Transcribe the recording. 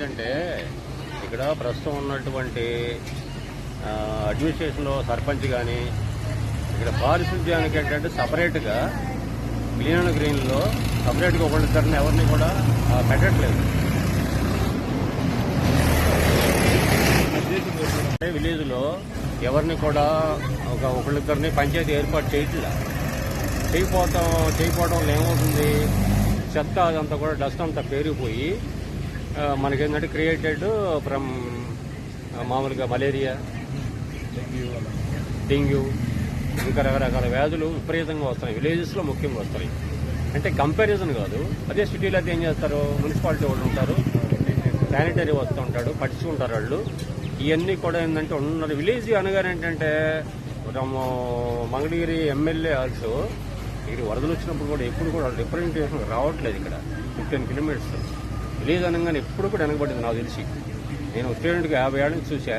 ఏంటంటే ఇక్కడ ప్రస్తుతం ఉన్నటువంటి అడ్మినిస్ట్రేషన్లో సర్పంచ్ కానీ ఇక్కడ పారిశుద్ధ్యానికి ఏంటంటే సపరేట్గా క్లీన్ అండ్ గ్రీన్లో సపరేట్గా ఒకళ్ళిద్దరిని ఎవరిని కూడా పెట్టట్లేదు. విలేజ్లో ఎవరిని కూడా ఒకళ్ళిద్దరిని పంచాయతీ ఏర్పాటు చేయకపోవడం వల్ల ఏమవుతుంది, చెత్త అదంతా కూడా డస్ట్ అంతా పేరుకుపోయి మనకేంటంటే క్రియేటెడ్ ఫ్రమ్ మామూలుగా మలేరియా, డెంగ్యూ ఇంకా రకరకాల వ్యాధులు విపరీతంగా వస్తున్నాయి. విలేజెస్లో ముఖ్యంగా వస్తాయి. అంటే కంపారిజన్ కాదు. అదే సిటీలో అయితే ఏం చేస్తారు, మున్సిపాలిటీ వాళ్ళు ఉంటారు, శానిటరీ వస్తూ ఉంటాడు, పట్టించుకుంటారు వాళ్ళు. ఇవన్నీ కూడా ఏంటంటే ఉన్నారు. విలేజ్ అనగానే ఏంటంటే మంగళగిరి ఎమ్మెల్యే ఆల్సో ఇక్కడ వరదలు వచ్చినప్పుడు కూడా ఎప్పుడు కూడా రిప్రజెంటేషన్ రావట్లేదు. ఇక్కడ 15 కిలోమీటర్స్ విలేజ్ అనగానే ఎప్పుడు కూడా వెనకబడింది నాకు తెలిసి. నేను స్టూడెంట్గా 50 ఏళ్ళ నుంచి చూసా.